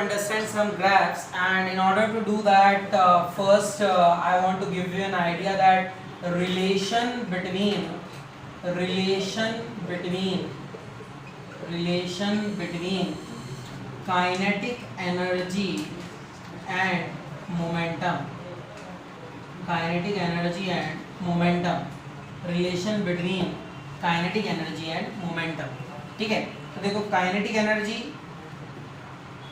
understand some graphs, and in order to do that, first I want to give you an idea that relation between kinetic energy and momentum, relation between kinetic energy and momentum. ठीक है, तो देखो kinetic energy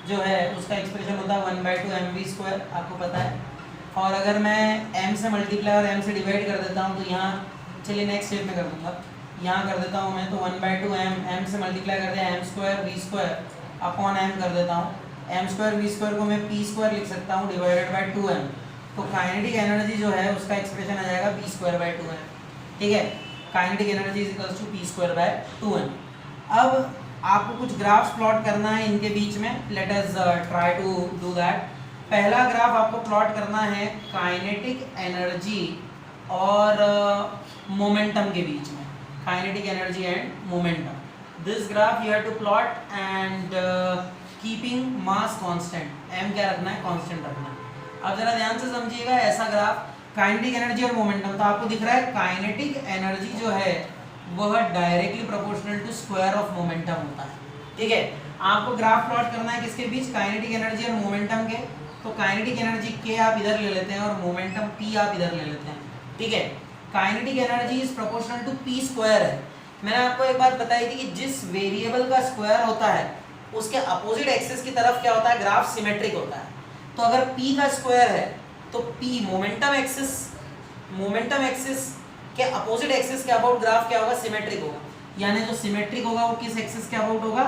जो है उसका expression होता है 1/2 mv², आपको पता है। और अगर मैं m से मल्टीप्लाई और m से डिवाइड कर देता हूँ तो यहाँ, चलिए नेक्स्ट स्टेप में कर दूंगा, यहाँ कर देता हूँ मैं, तो 1/2 m से मल्टीप्लाई कर दिया m² v² अपॉन m कर देता हूँ, m² v² को मैं p² लिख सकता हूँ डिवाइडेड बाय 2m। तो काइनेटिक एनर्जी जो है उसका एक्सप्रेशन आ जाएगा p²/2m। ठीक है, kinetic energy is equals to p²/2m। अब आपको कुछ ग्राफ्स प्लॉट करना है इनके बीच में, let us try to do that. पहला ग्राफ आपको प्लॉट करना है काइनेटिक एनर्जी और मोमेंटम के बीच में, kinetic energy and momentum. This graph you have to plot and keeping mass constant, m क्या रखना है, कांस्टेंट रखना है। अब जरा ध्यान से समझिएगा, ऐसा ग्राफ काइनेटिक एनर्जी और मोमेंटम, तो आपको दिख रहा है काइनेटिक एनर्जी जो है वह directly proportional to square of momentum होता है। ठीक है, आपको ग्राफ प्लॉट करना है किसके बीच, काइनेटिक एनर्जी और मोमेंटम के। तो काइनेटिक एनर्जी k आप इधर ले लेते हैं और मोमेंटम p आप इधर ले लेते हैं। ठीक है, kinetic energy is proportional to p² है। मैंने आपको एक बात बताई थी कि जिस वेरिएबल का स्क्वायर होता है उसके अपोजिट एक्सिस की तरफ क्या होता है, ग्राफ सिमेट्रिक होता है। तो अगर p का स्क्वायर है तो p मोमेंटम एक्सिस के अपोजिट एक्सिस के अबाउट ग्राफ क्या होगा, सिमेट्रिक होगा। यानी जो सिमेट्रिक होगा वो किस एक्सिस के अबाउट होगा,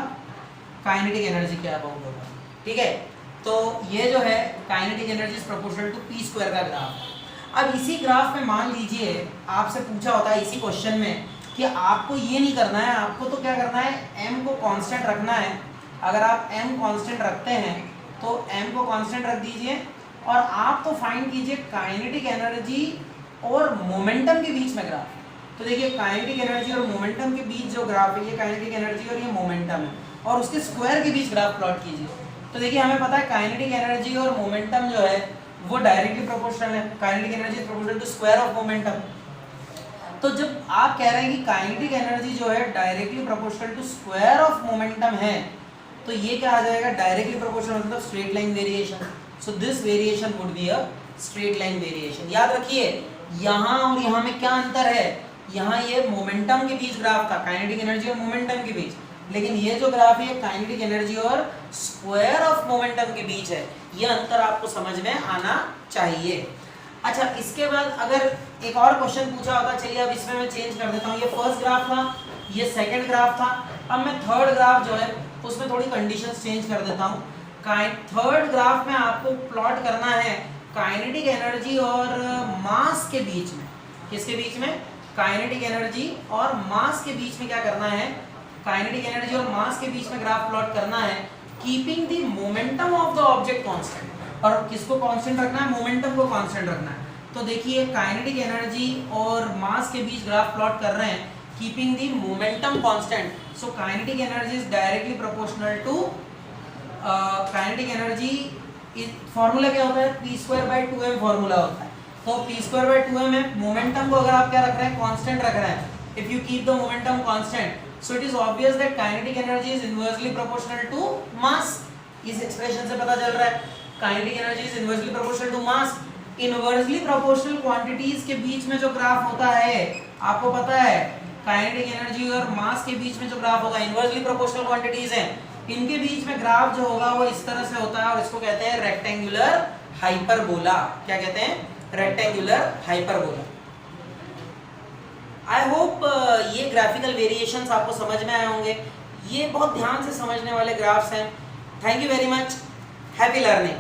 काइनेटिक एनर्जी के अबाउट होगा। ठीक है, तो ये जो है kinetic energy is proportional to p² का ग्राफ। अब इसी ग्राफ में मान लीजिए आपसे पूछा होता है इसी क्वेश्चन में कि आपको ये नहीं करना है, आपको तो क्या करना है, m को कांस्टेंट रखना है। अगर आप m कांस्टेंट रखते हैं तो m को कांस्टेंट रख दीजिए और आप तो फाइंड कीजिए काइनेटिक एनर्जी और मोमेंटम के बीच में ग्राफ। तो देखिए काइनेटिक एनर्जी और मोमेंटम के बीच जो ग्राफ है, ये काइनेटिक एनर्जी और ये मोमेंटम है, और उसके स्क्वायर के बीच ग्राफ प्लॉट कीजिए। तो देखिए हमें पता है काइनेटिक एनर्जी और मोमेंटम जो है वो डायरेक्टली प्रोपोर्शनल है, kinetic energy is proportional to square of momentum. तो जब आप कह रहे हैं कि काइनेटिक एनर्जी जो है directly proportional to square of momentum है, तो ये क्या आ जाएगा, डायरेक्टली प्रोपोर्शनल मतलब straight line variation. So this variation would be a straight line variation. याद रखिए यहाँ और यहाँ में क्या अंतर है, यहाँ ये मोमेंटम के बीच ग्राफ था, काइनेटिक एनर्जी और मोमेंटम के बीच, लेकिन ये जो ग्राफ है काइनेटिक एनर्जी और स्क्वायर ऑफ मोमेंटम के बीच है। ये अंतर आपको समझ में आना चाहिए। अच्छा, इसके बाद अगर एक और क्वेश्चन पूछा होता, चलिए अब इसमें मैं चेंज कर देता हूँ, ये फर्स्ट ग्राफ था, ये सेकेंड ग्राफ था, अब मैं थर्ड ग्राफ जो है उसमें थोड़ी कंडीशंस चेंज कर देता हूँ। थर्ड ग्राफ में आपको प्लॉट करना है काइनेटिक एनर्जी और मास के बीच में, किसके बीच में, काइनेटिक एनर्जी और मास के बीच में क्या करना है, काइनेटिक एनर्जी और मास के बीच में ग्राफ प्लॉट करना है, keeping the momentum of the object constant. और किसको कांस्टेंट रखना है, मोमेंटम को कांस्टेंट रखना है। तो देखिए काइनेटिक एनर्जी और मास के बीच ग्राफ प्लॉट कर रहे हैं, keeping the momentum constant. So kinetic energy is directly proportional to kinetic energy. Formula क्या होता है, p²/2m फॉर्मूला होता है। तो p²/2m है, मोमेंटम को अगर आप क्या रख रहे हैं, कांस्टेंट रख रहे हैं, if you keep the momentum constant, so it is obvious that kinetic energy is inversely proportional to mass. इस एक्सप्रेशन से पता चल रहा है kinetic energy is inversely proportional to mass. Inversely proportional quantities के बीच में जो ग्राफ होता है, आपको पता है काइनेटिक एनर्जी और मास के बीच में जो ग्राफ होगा, इनवर्सली प्रोपोर्शनल क्वांटिटीज हैं, इनके बीच में ग्राफ जो होगा वो इस तरह से होता है, और इसको कहते हैं रेक्टेंगुलर हाइपरबोला। क्या कहते हैं, रेक्टेंगुलर हाइपरबोला। आई होप ये ग्राफिकल वेरिएशंस आपको समझ में आए होंगे। ये बहुत ध्यान से समझने वाले ग्राफ्स हैं। Thank you very much, happy learning.